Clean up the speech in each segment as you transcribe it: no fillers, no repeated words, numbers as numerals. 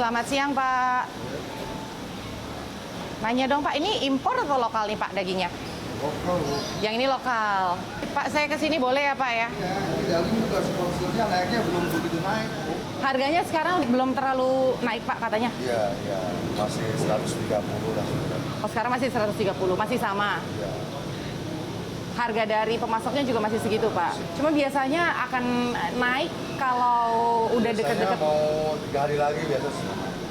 Selamat siang, Pak. Nanya dong, Pak, ini impor atau lokal nih, Pak, dagingnya? Lokal. Yang ini lokal. Pak, saya ke sini boleh ya, Pak ya? Ya, ini daging juga sponsornya naiknya belum begitu naik. Harganya sekarang belum terlalu naik, Pak, katanya. Iya, iya, masih 130 lah. Oh, sekarang masih 130, masih sama. Iya. Harga dari pemasoknya juga masih segitu, Pak. Cuma biasanya akan naik kalau udah deket-deket. Biasanya mau 3 hari lagi biasa.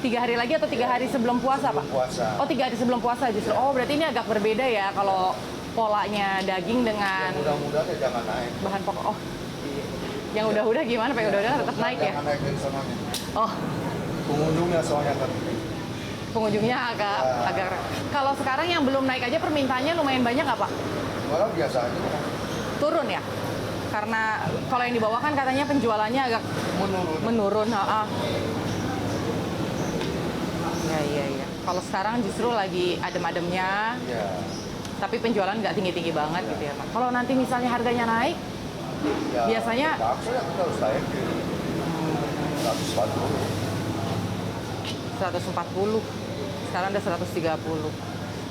3 hari lagi atau 3 hari sebelum puasa, Pak? Sebelum puasa. Oh, 3 hari sebelum puasa justru. Oh, berarti ini agak berbeda ya kalau polanya daging dengan Mudah-mudahan ya jangan naik. bahan pokok. Oh, yang udah-udah gimana, Pak? Yang udah-udah tetap naik ya? Jangan naik dari sananya. Oh, Pengunjungnya soalnya kan. pengunjungnya agak. Kalau sekarang yang belum naik aja permintaannya lumayan banyak nggak, Pak? Malah biasa aja. Turun ya? Karena kalau yang di bawah kan katanya penjualannya agak Menurun. menurun. Iya. Kalau sekarang justru lagi adem-ademnya, Iya. tapi penjualan nggak tinggi-tinggi banget gitu ya, Pak. Kalau nanti misalnya harganya naik, Ya, biasanya paksa ya kita harus naik ke 140. 140. Sekarang udah 130.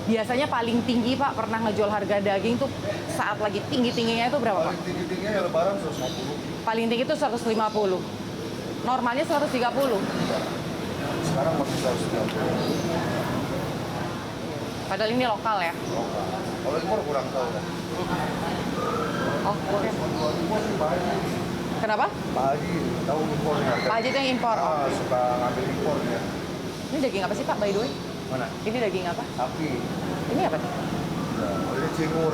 Biasanya paling tinggi, Pak, pernah ngejual harga daging tuh saat lagi tinggi-tingginya itu berapa, Pak? Paling tinggi-tingginya ya lebaran 150. Paling tinggi itu 150. Normalnya 130. Sekarang masih 130. Padahal ini lokal ya. Lokal. Kalau impor kurang tahu ya. Oh, oke. Impor sih Pak Haji. Kenapa? Pak Haji tahu impornya. Pak Haji itu yang impor. Ah, suka ngambil impor ya. Ini daging apa sih, Pak, by the way? Mana? Ini daging apa? Sapi. Ini apa nih? Nah, ini cingur.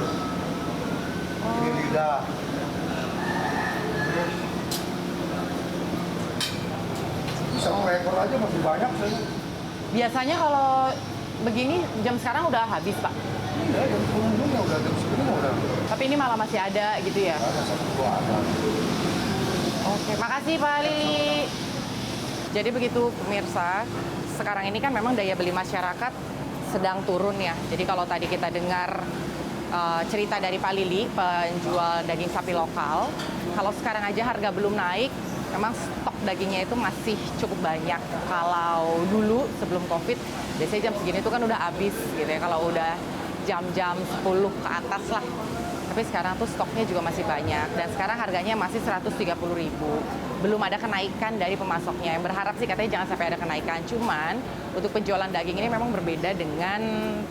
Ini lidah. Bisa per ekor aja masih banyak sih. Biasanya kalau begini jam sekarang udah habis, Pak. Iya, jam pengunjungnya udah jam segini udah. Tapi ini malah masih ada gitu ya. Ada satu dua ada. Oke, makasih Pak Lili. Jadi begitu pemirsa, sekarang ini kan memang daya beli masyarakat sedang turun ya. Jadi kalau tadi kita dengar cerita dari Pak Lili, penjual daging sapi lokal, kalau sekarang aja harga belum naik, memang stok dagingnya itu masih cukup banyak. Kalau dulu sebelum Covid, biasanya jam segini itu kan udah habis gitu ya. Kalau udah jam-jam 10 ke atas lah. Tapi sekarang tuh stoknya juga masih banyak. Dan sekarang harganya masih 130.000. Belum ada kenaikan dari pemasoknya. Yang berharap sih katanya jangan sampai ada kenaikan. Cuman untuk penjualan daging ini memang berbeda dengan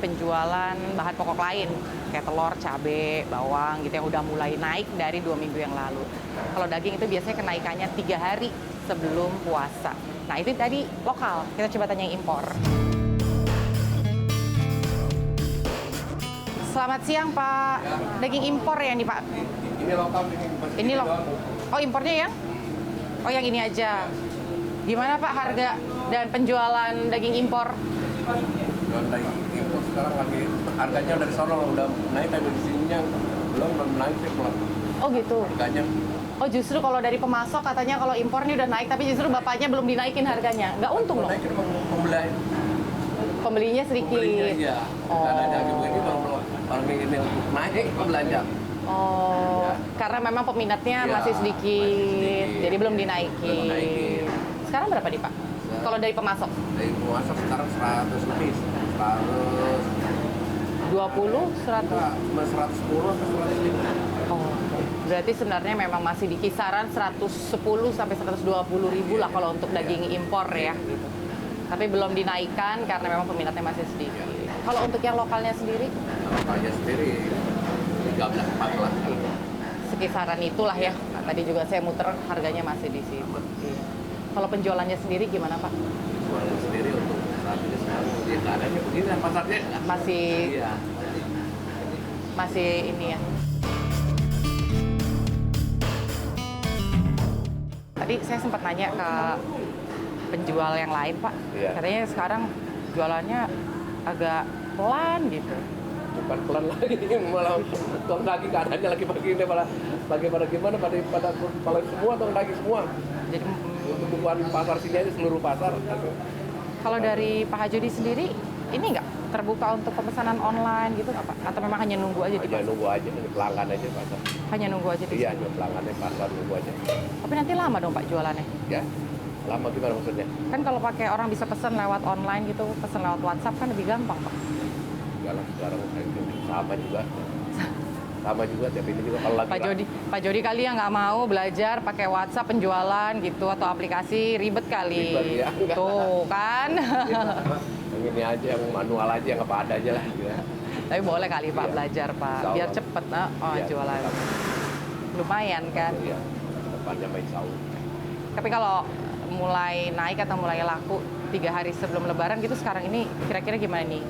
penjualan bahan pokok lain. Kayak telur, cabai, bawang gitu yang udah mulai naik dari 2 minggu yang lalu. Kalau daging itu biasanya kenaikannya 3 hari sebelum puasa. Nah itu tadi lokal. Kita coba tanya yang impor. Selamat siang, Pak. Daging impor ya nih, Pak? Ini lokal Ini Oh, impornya ya? Oh, yang ini aja. Gimana, Pak, harga dan penjualan daging impor? Daging impor sekarang lagi harganya dari sana udah naik, tapi di sininya belum naik sih belum Oh, gitu. harganya. Oh, justru kalau dari pemasok katanya kalau impor ini udah naik, tapi justru bapaknya belum dinaikin harganya. Nggak untung dong? Naik emang Pembelinya sedikit. pembelinya iya. Oh. Karena daging ini kalau ini naik belanja. Oh, Ya. karena memang peminatnya Ya, masih sedikit, masih sedikit. jadi belum Belum dinaikin. dinaikin. Sekarang berapa nih, Pak? Kalau dari pemasok? Dari puasa sekarang 100 lebih, 100 20, 100? cuma 110 atau 105. Oh, berarti sebenarnya memang masih di kisaran 110 sampai 120.000 lah kalau untuk daging impor ya. Tapi belum dinaikkan karena memang peminatnya masih sedikit. Kalau untuk yang lokalnya sendiri, Lokalnya sendiri 13-14 kali. sekisaran itulah ya. Nah, tadi juga saya muter harganya masih di situ. Iya. Kalau penjualannya sendiri gimana, Pak? Jualan sendiri untuk saat ini sekarang ya keadaannya begini dan pasarnya Masih iya. masih ini ya. Tadi saya sempat nanya ke penjual yang lain, Pak. Iya. Katanya sekarang jualannya agak pelan gitu. Bukan pelan lagi, malah tuang daging keadaannya lagi begini, malah bagaimana gimana pada semua tuang daging semua. Jadi Untuk bukan pasar sini aja seluruh pasar. kalau dari Pak Hajudi sendiri, ini nggak terbuka untuk pemesanan online gitu nggak, Pak? Atau memang hanya nunggu aja di Hanya pasar? nunggu aja, pelanggan aja pasar. Hanya nunggu aja di Iya, situ? hanya pelanggannya pasar nunggu aja. Tapi nanti lama dong, Pak, jualannya? Ya, Lama gimana maksudnya? Kan kalau pakai orang bisa pesan lewat online gitu, pesan lewat WhatsApp kan lebih gampang, Pak. Enggak lah, sekarang sama juga. Sama juga, tiap ini juga kalau lagi Pak Jody kali ya nggak mau belajar pakai WhatsApp penjualan gitu atau aplikasi, ribet kali. Ribet, ya. Tuh kan. yang ini aja, yang manual aja, yang apa ada aja lah. Ya. Tapi boleh kali Pak Iya. belajar Pak, Insya biar Allah. cepet Iya, jualan. Lumayan kan. Iya, depannya main insya Allah. Tapi kalau mulai naik atau mulai laku 3 hari sebelum Lebaran gitu sekarang ini kira-kira gimana nih?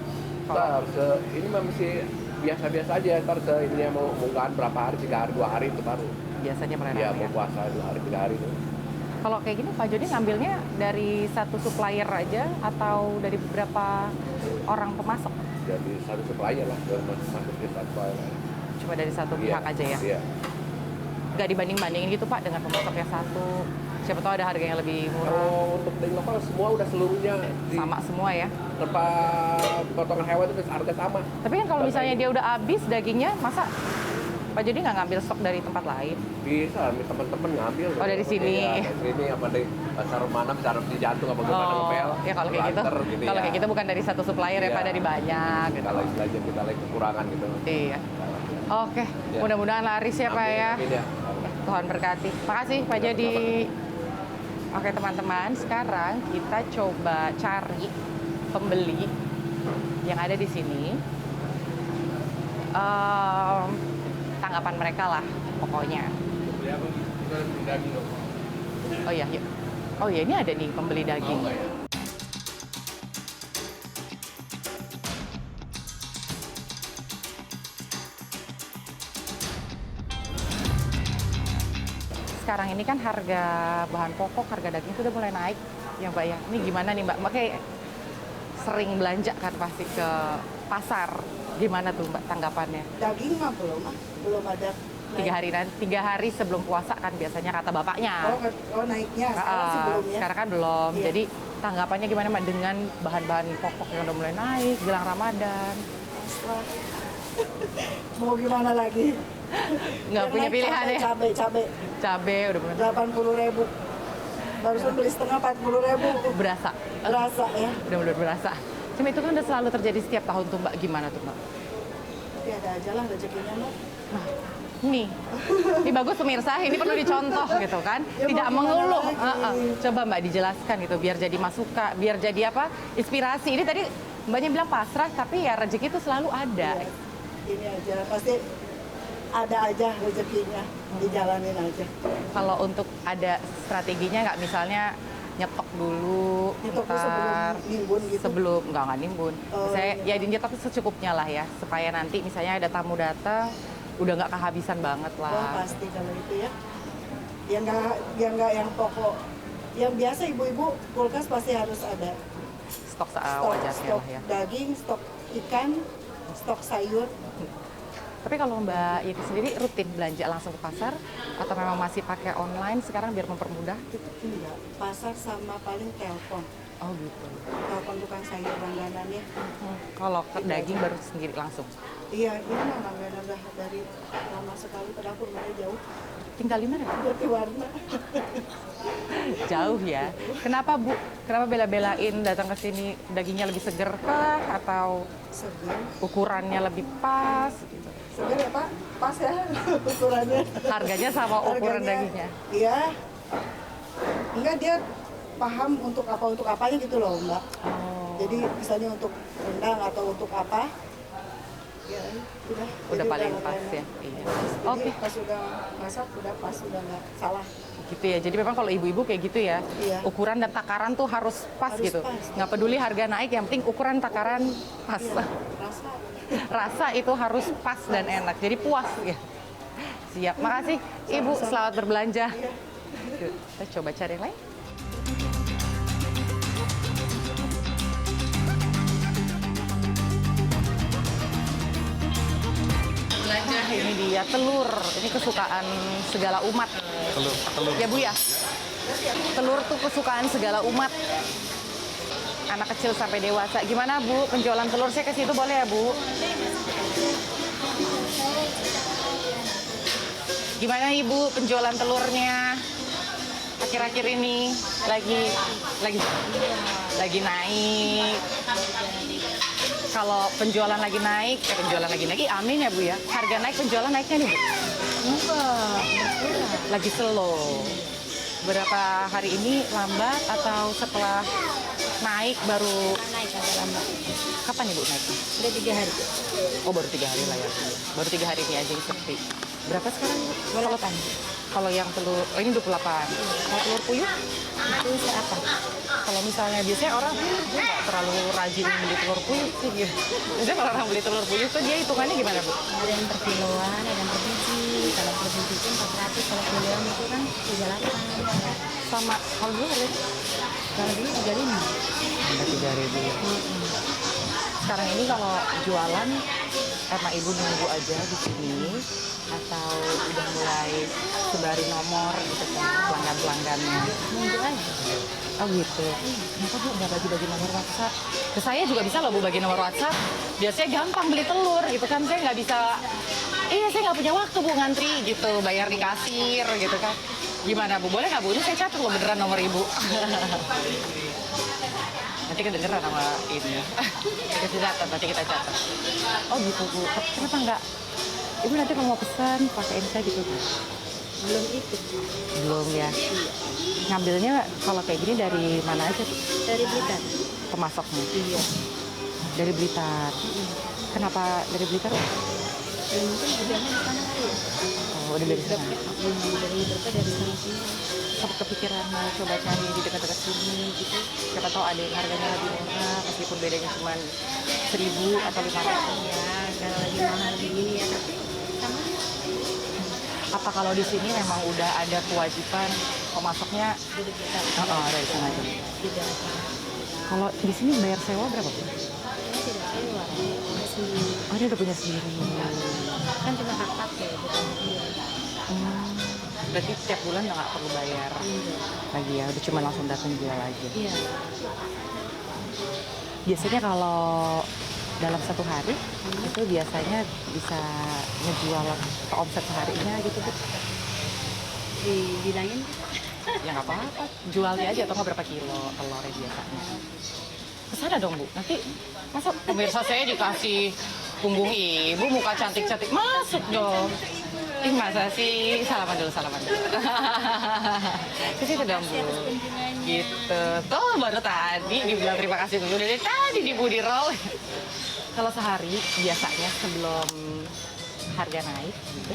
Ntar ini mah masih biasa-biasa aja, ntar ini mau bukaan berapa hari, 3 hari, 2 hari itu baru. Biasanya Iya, mereka mau puasa 2 hari, 3 hari itu. Kalau kayak gini Pak Jody ngambilnya dari satu supplier aja atau dari beberapa orang pemasok? Jadi satu supplier lah, masuk ke satu supplier. Cuma dari satu Iya, pihak aja ya? Iya. Nggak dibanding-bandingin gitu Pak dengan pemasok yang satu? Siapa tahu ada harga yang lebih murah. Kalau untuk daging lokal semua udah seluruhnya Sama semua ya? tempat potongan hewan itu harga sama. Tapi kan kalau misalnya dia udah habis dagingnya, masa Pak Jody nggak ngambil stok dari tempat lain? Bisa, teman-teman ngambil. Oh, dari sini. Iya, dari sini apa dari pasar mana, bisa di jantung apa gimana ngepel. Ya kalau kayak gitu, Lanter kalau ya. kayak gitu bukan dari satu supplier ya Iya. Pak, dari banyak gitu. Kalau istilahnya kita lagi kekurangan gitu. Iya. Oke, Ya. mudah-mudahan laris ya Pak Amin, ya. amin ya. Tuhan berkati. Makasih Pak Jody. Oke teman-teman, sekarang kita coba cari pembeli yang ada di sini. Tanggapan mereka lah pokoknya. Oh iya, yuk. Oh iya, ini ada nih pembeli daging. Sekarang ini kan harga bahan pokok, harga daging itu udah mulai naik ya Mbak ya. Ini gimana nih Mbak? Mbak kayak sering belanja kan pasti ke pasar. Gimana tuh Mbak tanggapannya? Daging mah belum ada. 3 hari sebelum puasa kan biasanya kata bapaknya. Naiknya sekarang sih belum ya. Sekarang kan belum. Iya. Jadi tanggapannya gimana Mbak dengan bahan-bahan pokok yang udah mulai naik jelang Ramadan? Setelah mau gimana lagi? Nggak Yang punya naik pilihan ya? Cabai Udah mulai 80.000. Barusan beli setengah 40.000. berasa. Berasa ya. Udah mulai berasa. Cuma itu kan udah selalu terjadi setiap tahun tuh Mbak. Gimana tuh Mbak? Tapi ada aja lah rezekinya Mbak. Nih, ini bagus pemirsa, ini perlu dicontoh gitu kan, Ya, tidak mau gimana mengeluh. lagi? Coba Mbak dijelaskan gitu, biar jadi masukan, biar jadi apa? Inspirasi. Ini tadi Mbaknya bilang pasrah, tapi ya rezeki itu selalu ada. Iya. Ini aja pasti ada aja rezekinya, dijalanin aja. Kalau untuk ada strateginya nggak, misalnya nyetok dulu, Nyetoknya ntar sebelum nimbun gitu? sebelum nggak nimbun. Oh, Saya iya. ya nyetok secukupnya lah ya, supaya nanti misalnya ada tamu datang, udah nggak kehabisan banget Oh lah. pasti kalau itu ya. Yang nggak yang pokok. Yang biasa ibu-ibu kulkas pasti harus ada. Stok Stok, wajarnya stok lah ya. daging, stok ikan, stok sayur. Tapi kalau Mbak Yeti sendiri rutin belanja langsung ke pasar atau memang masih pakai online sekarang biar mempermudah gitu? Enggak, pasar sama paling telepon. Oh gitu. Telepon tukang sayur langganannya. Kalau ke daging baru sendiri langsung. Iya, ini mah langganan udah dari lama sekali, padahal rumahnya jauh. Tinggal di mana? Jati warna. Jauh ya. Kenapa Bu? Kenapa bela-belain datang ke sini dagingnya lebih seger kah atau Segar. ukurannya lebih pas gitu? Segar ya Pak? Pas ya ukurannya. Harganya sama ukuran Harganya, dagingnya. Iya. Enggak, dia paham untuk apanya gitu loh Mbak. Oh. Jadi misalnya untuk rendang atau untuk apa, ya udah. Udah Jadi paling nggak pas enak. ya. Iya. Jadi Oke. pas udah masak udah pas, udah nggak salah. Gitu ya. Jadi memang kalau ibu-ibu kayak gitu ya. Iya. Ukuran dan takaran tuh harus pas Harus gitu. pas. Nggak peduli harga naik, yang penting ukuran takaran pas. Iya, rasa. Rasa itu harus pas dan enak. Jadi puas ya. Siap. Makasih Ibu, selamat berbelanja. Yuk, kita coba cari yang lain. Belanja ini dia telur. Ini kesukaan segala umat. Telur. Ya Bu ya. Telur tuh kesukaan segala umat. Anak kecil sampai dewasa. Gimana Bu penjualan telur? Saya ke situ boleh ya Bu? Gimana Ibu penjualan telurnya? akhir-akhir ini lagi naik. Kalau penjualan lagi naik, amin ya Bu ya. Harga naik, penjualan naiknya nih Bu? Enggak, berkurang. Lagi slow. Berapa hari ini lambat atau setelah naik baru? Naik agak lama. Kapan nih Bu naiknya? Udah 3 hari. Oh baru 3 hari lah ya. Baru 3 hari ini aja yang sepi. Berapa sekarang Bu? Kalau yang telur, oh ini 28. Kalau telur puyuh? Itu seapa? Kalau misalnya biasanya orang dia nggak terlalu rajin beli telur puyuh sih dia. Biasanya kalau orang beli telur puyuh tuh dia hitungannya gimana Bu? Ada yang per kiloan, ada yang per biji. Kalau per biji itu 400, kalau kiloan itu kan 38. Sama kalau dulu ada Kalau dulu 35. ada 3.000. Sekarang ini kalau jualan karena Ibu nunggu aja di sini atau udah mulai sebarin nomor gitu kan pelanggan-pelanggannya. Nunggu aja. Oh gitu. Kenapa Bu nggak bagi-bagi nomor WhatsApp? Ke saya juga bisa loh Bu bagi nomor WhatsApp. Biasanya gampang beli telur gitu kan. Saya nggak bisa. Iya saya nggak punya waktu Bu ngantri gitu. Bayar di kasir gitu kan. Gimana Bu? Boleh nggak Bu? Ini saya catat loh beneran nomor Ibu. Nanti kedengeran sama ini. Kita catat, nanti kita catat. Oh gitu Bu. Tapi kenapa nggak? Ibu nanti kalau mau pesan pakai saya gitu Bu. Belum itu. Belum ya. Ngambilnya kalau kayak gini dari mana aja tuh? Dari Blitar. Pemasoknya? Iya. Dari Blitar. Kenapa dari Blitar? Dan mungkin gudangnya di sana kali ya. Oh, udah dari sana. Dari berapa dari sana sini. Sempat kepikiran mau coba cari di dekat-dekat sini gitu. Siapa tahu ada yang harganya lebih murah meskipun bedanya cuma 1.000 atau 500. Ya, kalau lagi mahal begini ya, tapi sama aja. Apa kalau di sini memang udah ada kewajiban pemasoknya? Dari Blitar. Dari sana aja. Tidak. Kalau di sini bayar sewa berapa Bu? Ini tidak sewa. Masih Oh, dia udah punya sendiri. kan cuma hak pakai, bukan iya. Berarti setiap bulan nggak perlu bayar lagi ya, udah cuma langsung datang jual aja. Iya. Biasanya kalau dalam satu hari itu biasanya bisa ngejual omset seharinya gitu Bu. Dibilangin Ya nggak apa-apa, jualnya aja atau nggak berapa kilo telurnya biasanya. Kesana dong Bu, nanti masa pemirsa saya dikasih punggung Ibu muka cantik-cantik, masuk dong. Ih masa sih, salaman dulu. Ke situ dong Bu. Gitu. Tuh baru tadi dibilang terima kasih dulu dari tadi di Budi Roll. Kalau sehari biasanya sebelum harga naik gitu,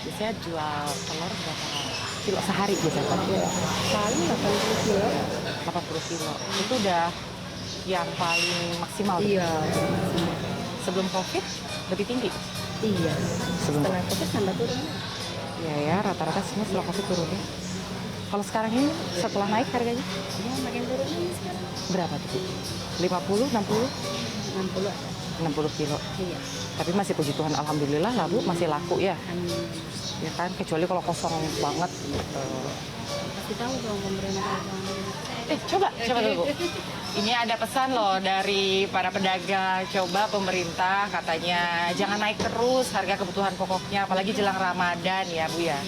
biasanya jual telur berapa kilo sehari biasanya? paling 80 kilo. 80 kilo. Itu udah yang paling maksimal. Iya. Sebelum COVID lebih tinggi. Iya. Sebelum Setelah COVID tambah turun. Iya ya, rata-rata semua setelah COVID turun ya. Kalau sekarang ini setelah naik harganya Ya, makin turun aja sekarang. berapa tuh Bu? 50, 60? 60 ada. 60 kilo. Iya. Tapi masih puji Tuhan alhamdulillah lah Bu, masih laku ya. Amin. Ya kan, kecuali kalau kosong banget gitu. Pasti tahu dong pemerintah. Coba dulu Bu. Ini ada pesan loh dari para pedagang. Coba pemerintah katanya jangan naik terus harga kebutuhan pokoknya, apalagi jelang Ramadan ya Bu ya.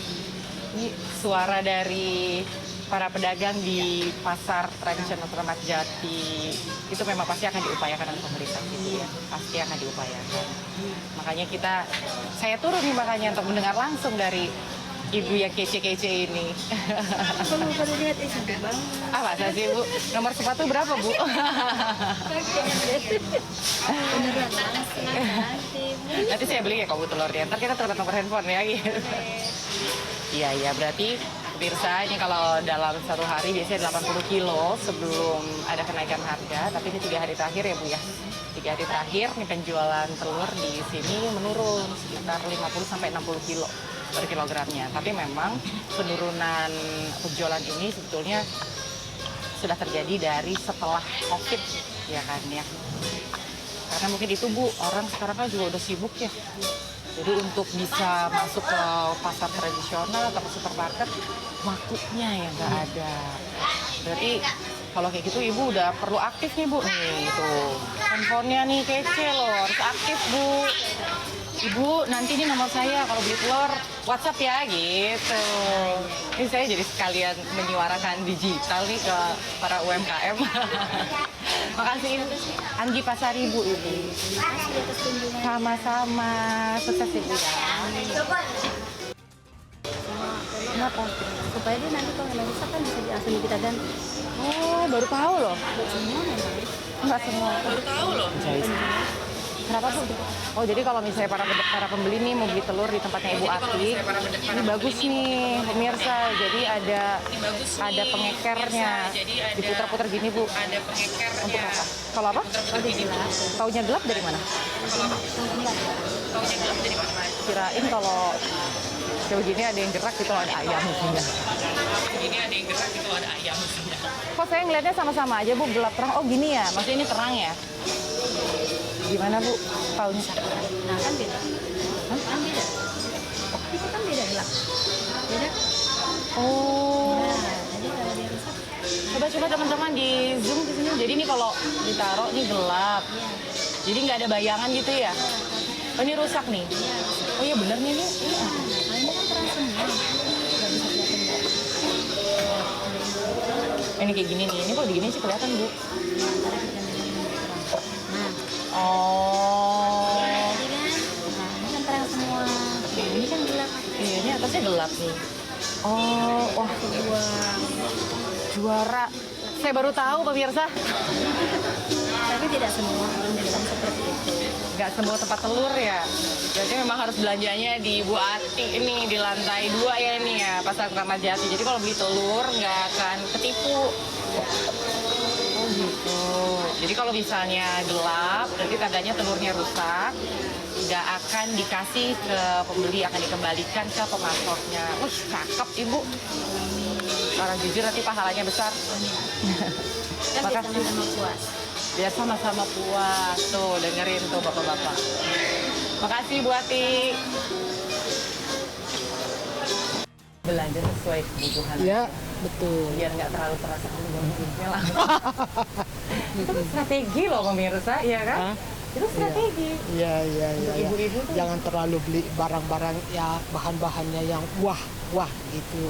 Ini suara dari para pedagang di pasar tradisional Ramat Jati. Itu memang pasti akan diupayakan oleh pemerintah gitu ya. Pasti akan diupayakan. Makanya saya turun nih makanya untuk mendengar langsung dari Ibu yang kece-kece ini. Kalau pada lihat cantik banget. Ah, masa sih Bu? Nomor sepatu berapa Bu? Beneran langsung nanti. Nanti saya beli ya kalau Bu telurnya. Ntar kita terdapat nomor handphone ya gitu. Iya, berarti pemirsa ini kalau dalam satu hari biasanya 80 kilo sebelum ada kenaikan harga. Tapi ini 3 hari terakhir ya Bu ya. 3 hari terakhir nih penjualan telur di sini menurun sekitar 50-60 kilo per kilogramnya. Tapi memang penurunan penjualan ini sebetulnya sudah terjadi dari setelah COVID ya kan ya. Karena mungkin itu Bu, orang sekarang kan juga udah sibuk ya. Jadi untuk bisa masuk ke pasar tradisional atau ke supermarket, waktunya yang nggak ada. Berarti kalau kayak gitu Ibu udah perlu aktif nih Bu. Nih tuh, handphonenya nih kece loh, harus aktif Bu. Ibu, nanti ini nomor saya kalau beli telur WhatsApp ya gitu. Ini saya jadi sekalian menyuarakan digital nih ke para UMKM. Makasih Anggi Pasari Bu Ibu. Sama-sama, sukses Ibu ya. Kenapa? Supaya dia nanti kalau yang rusak kan bisa langsung kita ganti. Oh, baru tahu loh. Semua memang. Enggak semua. Baru tahu loh. Kenapa Bu? Oh, jadi kalau misalnya para pembeli nih mau beli telur di tempatnya Ibu Ati, ini bagus nih pemirsa. Jadi ada pengekernya. Diputar-putar gini Bu. Ada pengekernya. Untuk apa? Kalau apa? Taunya gelap dari mana? Kalau apa? Taunya gelap dari mana? Kirain kalau kayak begini ada yang gerak gitu ada ayam isinya. Begini ada yang gerak gitu ada ayam isinya. Kok saya ngeliatnya sama-sama aja Bu, gelap terang. Oh gini ya, maksudnya ini terang ya? Gimana Bu? Taunya? Nah kan beda. Kan beda. Itu kan beda gelap. Beda. Oh. Nah, jadi kalau dia rusak, Coba teman-teman di zoom ke sini. Jadi ini kalau ditaruh ini gelap. iya. Jadi nggak ada bayangan gitu ya? Oh ini rusak nih. Oh iya bener nih ini. Nah, ini kan terang semua. Nggak bisa kelihatan nggak? Ini kayak gini nih. Ini kalau begini sih kelihatan Bu. Nah, antara kita terang. Nah, Oh. iya kan? Nah, ini kan terang semua. Nah, ini kan gelap. Iya ini atasnya gelap nih. Oh, wah juara. Saya baru tahu pemirsa. Tapi tidak semua orang bilang seperti itu. Nggak semua tempat telur ya. Jadi memang harus belanjanya di Bu Ati ini di lantai 2 ya ini ya Pasar Kramat Jati. Jadi kalau beli telur nggak akan ketipu. Oh gitu. Jadi kalau misalnya gelap, berarti tandanya telurnya rusak. Nggak akan dikasih ke pembeli, akan dikembalikan ke pemasoknya. Wih, cakep Ibu. Orang jujur nanti pahalanya besar. Kan biar sama-sama puas. Biar sama-sama puas. Tuh, dengerin tuh bapak-bapak. Makasih Bu Ati. Belanja sesuai kebutuhan. Ya, betul. Biar nggak terlalu terasa duitnya lah. Itu kan strategi loh pemirsa, iya kan? Hah? Itu strategi. Iya, iya, iya. Untuk iya. ibu-ibu tuh. Jangan terlalu beli barang-barang ya bahan-bahannya yang wah gitu.